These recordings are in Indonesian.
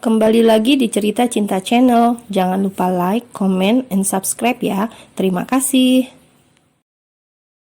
Kembali lagi di Cerita Cinta Channel. Jangan lupa like, comment, and subscribe ya. Terima kasih.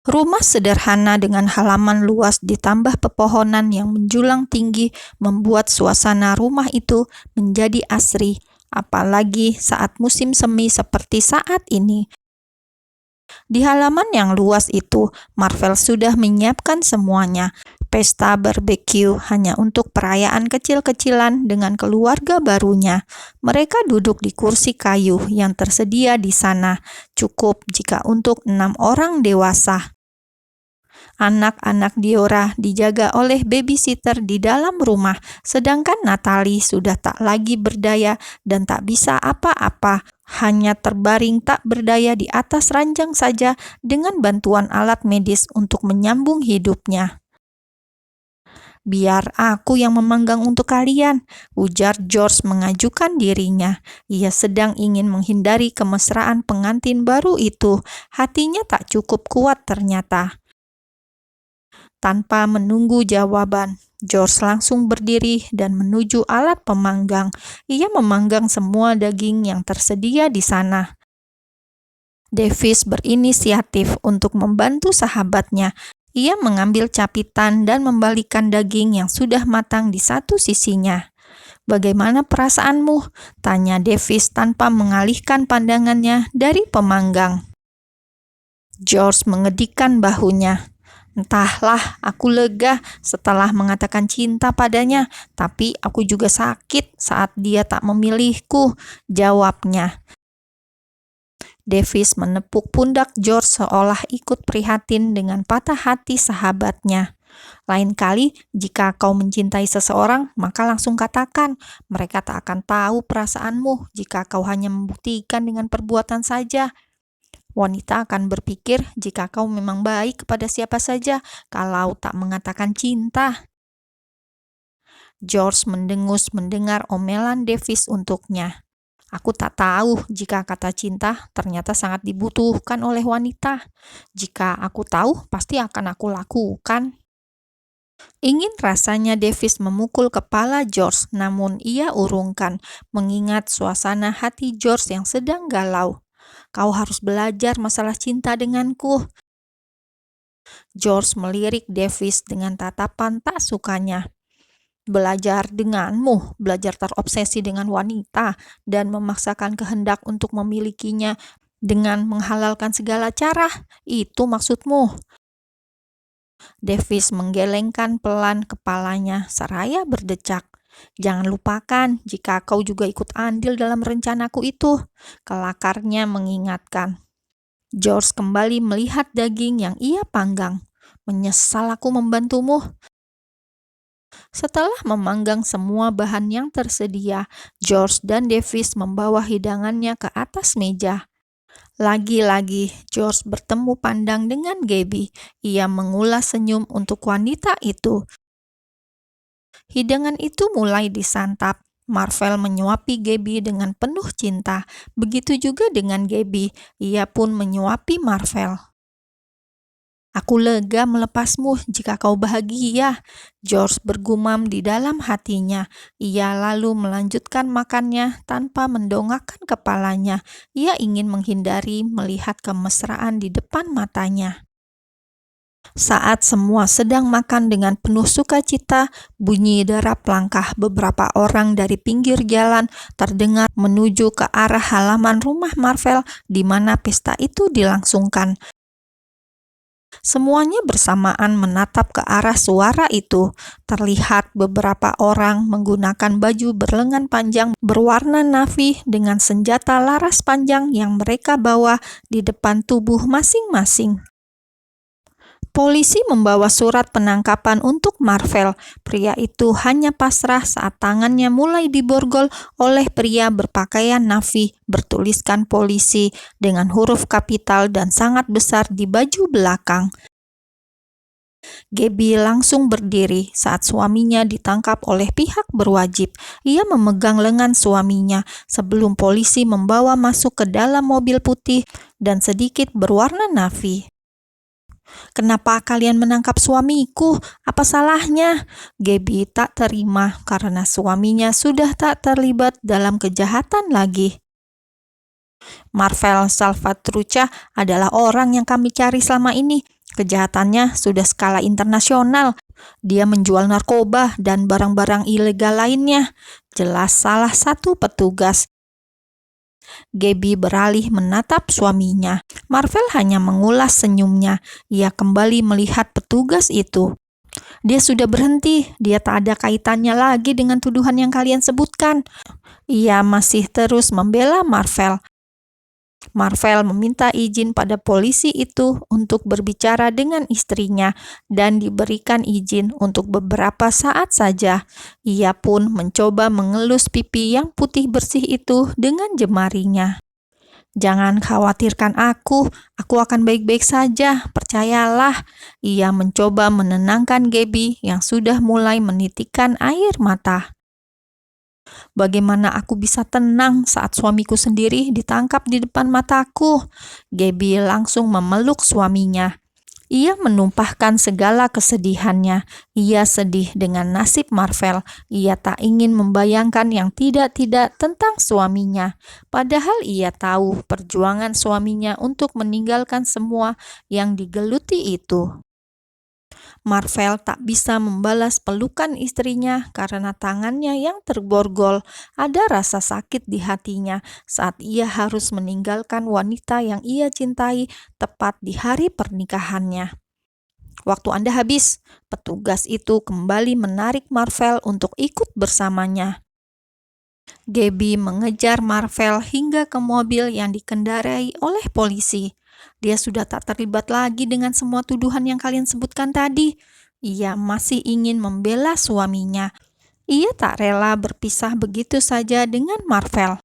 Rumah sederhana dengan halaman luas ditambah pepohonan yang menjulang tinggi membuat suasana rumah itu menjadi asri, apalagi saat musim semi seperti saat ini. Di halaman yang luas itu, Marvel sudah menyiapkan semuanya. Pesta barbeque hanya untuk perayaan kecil-kecilan dengan keluarga barunya. Mereka duduk di kursi kayu yang tersedia di sana, cukup jika untuk 6 orang dewasa. Anak-anak Diora dijaga oleh babysitter di dalam rumah, sedangkan Natalie sudah tak lagi berdaya dan tak bisa apa-apa, hanya terbaring tak berdaya di atas ranjang saja dengan bantuan alat medis untuk menyambung hidupnya. "Biar aku yang memanggang untuk kalian," ujar George mengajukan dirinya. Ia sedang ingin menghindari kemesraan pengantin baru itu. Hatinya tak cukup kuat ternyata. Tanpa menunggu jawaban, George langsung berdiri dan menuju alat pemanggang. Ia memanggang semua daging yang tersedia di sana. Davis berinisiatif untuk membantu sahabatnya. Ia mengambil capitan dan membalikkan daging yang sudah matang di satu sisinya. "Bagaimana perasaanmu?" tanya Davis tanpa mengalihkan pandangannya dari pemanggang. George mengedikkan bahunya. "Entahlah, aku lega setelah mengatakan cinta padanya, tapi aku juga sakit saat dia tak memilihku," jawabnya. Davis menepuk pundak George seolah ikut prihatin dengan patah hati sahabatnya. "Lain kali, jika kau mencintai seseorang, maka langsung katakan. Mereka tak akan tahu perasaanmu jika kau hanya membuktikan dengan perbuatan saja. Wanita akan berpikir jika kau memang baik kepada siapa saja kalau tak mengatakan cinta." George mendengus mendengar omelan Davis untuknya. "Aku tak tahu jika kata cinta ternyata sangat dibutuhkan oleh wanita. Jika aku tahu, pasti akan aku lakukan." Ingin rasanya Davis memukul kepala George, namun ia urungkan, mengingat suasana hati George yang sedang galau. "Kau harus belajar masalah cinta denganku." George melirik Davis dengan tatapan tak sukanya. "Belajar denganmu, belajar terobsesi dengan wanita, dan memaksakan kehendak untuk memilikinya dengan menghalalkan segala cara, itu maksudmu?" Davis menggelengkan pelan kepalanya seraya berdecak. "Jangan lupakan jika kau juga ikut andil dalam rencanaku itu," kelakarnya mengingatkan. George kembali melihat daging yang ia panggang. "Menyesal aku membantumu." Setelah memanggang semua bahan yang tersedia, George dan Davis membawa hidangannya ke atas meja. Lagi-lagi George bertemu pandang dengan Gabby. Ia mengulas senyum untuk wanita itu. Hidangan itu mulai disantap. Marvel menyuapi Gabby dengan penuh cinta. Begitu juga dengan Gabby. Ia pun menyuapi Marvel. "Aku lega melepasmu jika kau bahagia," George bergumam di dalam hatinya. Ia lalu melanjutkan makannya tanpa mendongakkan kepalanya. Ia ingin menghindari melihat kemesraan di depan matanya. Saat semua sedang makan dengan penuh sukacita, bunyi derap langkah beberapa orang dari pinggir jalan terdengar menuju ke arah halaman rumah Marvel di mana pesta itu dilangsungkan. Semuanya bersamaan menatap ke arah suara itu. Terlihat beberapa orang menggunakan baju berlengan panjang berwarna navy dengan senjata laras panjang yang mereka bawa di depan tubuh masing-masing. Polisi membawa surat penangkapan untuk Marvel. Pria itu hanya pasrah saat tangannya mulai diborgol oleh pria berpakaian navy bertuliskan polisi dengan huruf kapital dan sangat besar di baju belakang. Gabby langsung berdiri saat suaminya ditangkap oleh pihak berwajib. Ia memegang lengan suaminya sebelum polisi membawa masuk ke dalam mobil putih dan sedikit berwarna navy. "Kenapa kalian menangkap suamiku? Apa salahnya?" Gabby tak terima karena suaminya sudah tak terlibat dalam kejahatan lagi. Marvel Salvatrucha adalah orang yang kami cari selama ini. Kejahatannya sudah skala internasional. Dia menjual narkoba dan barang-barang ilegal lainnya. Jelas salah satu petugas. Gabby beralih menatap suaminya. Marvel hanya mengulas senyumnya. Ia kembali melihat petugas itu. Dia sudah berhenti. Dia tak ada kaitannya lagi dengan tuduhan yang kalian sebutkan. Ia masih terus membela Marvel. Marvel meminta izin pada polisi itu untuk berbicara dengan istrinya dan diberikan izin untuk beberapa saat saja. Ia pun mencoba mengelus pipi yang putih bersih itu dengan jemarinya. "Jangan khawatirkan aku akan baik-baik saja, percayalah." Ia mencoba menenangkan Gabby yang sudah mulai menitikkan air mata. "Bagaimana aku bisa tenang saat suamiku sendiri ditangkap di depan mataku?" Gabby langsung memeluk suaminya. Ia menumpahkan segala kesedihannya. Ia sedih dengan nasib Marvel. Ia tak ingin membayangkan yang tidak-tidak tentang suaminya. Padahal ia tahu perjuangan suaminya untuk meninggalkan semua yang digeluti itu. Marvel tak bisa membalas pelukan istrinya karena tangannya yang terborgol. Ada rasa sakit di hatinya saat ia harus meninggalkan wanita yang ia cintai tepat di hari pernikahannya. "Waktu Anda habis." Petugas itu kembali menarik Marvel untuk ikut bersamanya. Gabby mengejar Marvel hingga ke mobil yang dikendarai oleh polisi. "Dia sudah tak terlibat lagi dengan semua tuduhan yang kalian sebutkan tadi." Ia masih ingin membela suaminya. Ia tak rela berpisah begitu saja dengan Marvel.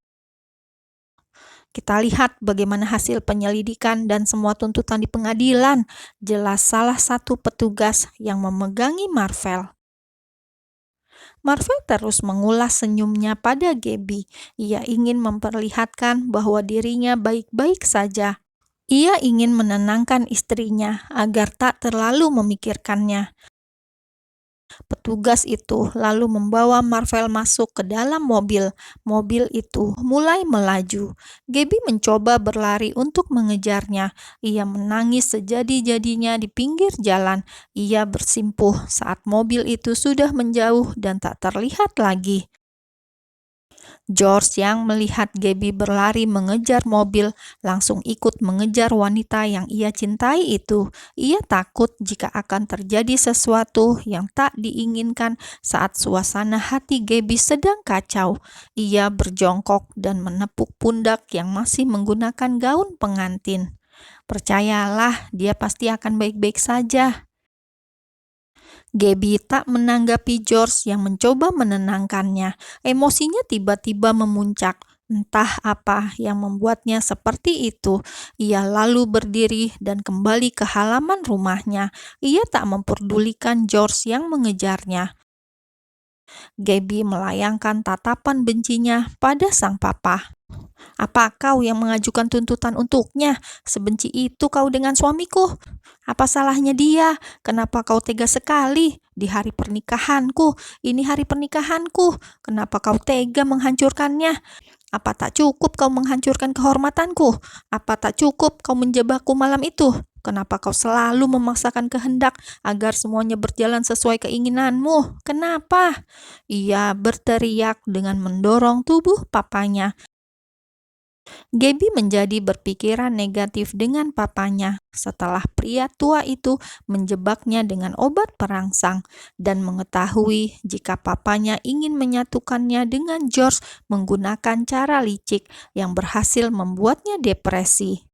"Kita lihat bagaimana hasil penyelidikan dan semua tuntutan di pengadilan." Jelas salah satu petugas yang memegangi Marvel. Marvel terus mengulas senyumnya pada Gabby. Ia ingin memperlihatkan bahwa dirinya baik-baik saja. Ia ingin menenangkan istrinya agar tak terlalu memikirkannya. Petugas itu lalu membawa Marvel masuk ke dalam mobil. Mobil itu mulai melaju. Gabby mencoba berlari untuk mengejarnya. Ia menangis sejadi-jadinya di pinggir jalan. Ia bersimpuh saat mobil itu sudah menjauh dan tak terlihat lagi. George yang melihat Gabby berlari mengejar mobil langsung ikut mengejar wanita yang ia cintai itu. Ia takut jika akan terjadi sesuatu yang tak diinginkan saat suasana hati Gabby sedang kacau. Ia berjongkok dan menepuk pundak yang masih menggunakan gaun pengantin. "Percayalah, dia pasti akan baik-baik saja." Gabby tak menanggapi George yang mencoba menenangkannya. Emosinya tiba-tiba memuncak. Entah apa yang membuatnya seperti itu. Ia lalu berdiri dan kembali ke halaman rumahnya. Ia tak memperdulikan George yang mengejarnya. Gabby melayangkan tatapan bencinya pada sang papa. "Apa kau yang mengajukan tuntutan untuknya? Sebenci itu kau dengan suamiku? Apa salahnya dia? Kenapa kau tega sekali? Di hari pernikahanku, ini hari pernikahanku. Kenapa kau tega menghancurkannya? Apa tak cukup kau menghancurkan kehormatanku? Apa tak cukup kau menjebakku malam itu? Kenapa kau selalu memaksakan kehendak agar semuanya berjalan sesuai keinginanmu? Kenapa?" Ia berteriak dengan mendorong tubuh papanya. Gabby menjadi berpikiran negatif dengan papanya setelah pria tua itu menjebaknya dengan obat perangsang dan mengetahui jika papanya ingin menyatukannya dengan George menggunakan cara licik yang berhasil membuatnya depresi.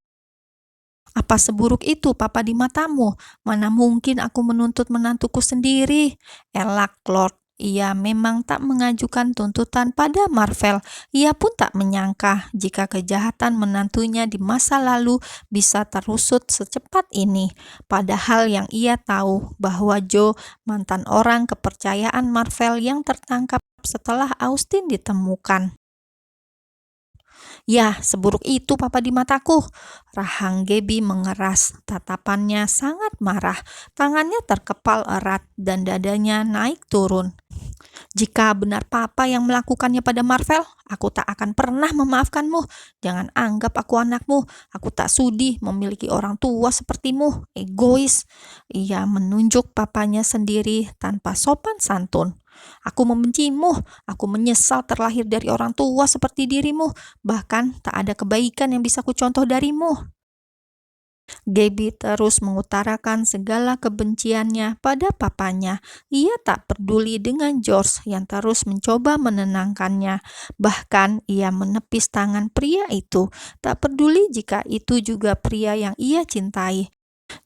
"Apa seburuk itu papa di matamu? Mana mungkin aku menuntut menantuku sendiri?" Elak Lord. Ia memang tak mengajukan tuntutan pada Marvel. Ia pun tak menyangka jika kejahatan menantunya di masa lalu bisa terusut secepat ini. Padahal yang ia tahu bahwa Joe, mantan orang kepercayaan Marvel yang tertangkap setelah Austin ditemukan. Ya, seburuk itu papa di mataku. Rahang Gaby mengeras, tatapannya sangat marah, tangannya terkepal erat dan dadanya naik turun. Jika benar papa yang melakukannya pada Marvel, aku tak akan pernah memaafkanmu. Jangan anggap aku anakmu. Aku tak sudi memiliki orang tua sepertimu, egois. Ia menunjuk papanya sendiri tanpa sopan santun. Aku membencimu, aku menyesal terlahir dari orang tua seperti dirimu, bahkan tak ada kebaikan yang bisa kucontoh darimu. Gaby terus mengutarakan segala kebenciannya pada papanya. Ia tak peduli dengan George yang terus mencoba menenangkannya. Bahkan ia menepis tangan pria itu, tak peduli jika itu juga pria yang ia cintai.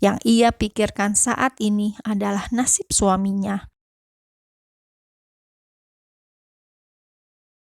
Yang ia pikirkan saat ini adalah nasib suaminya.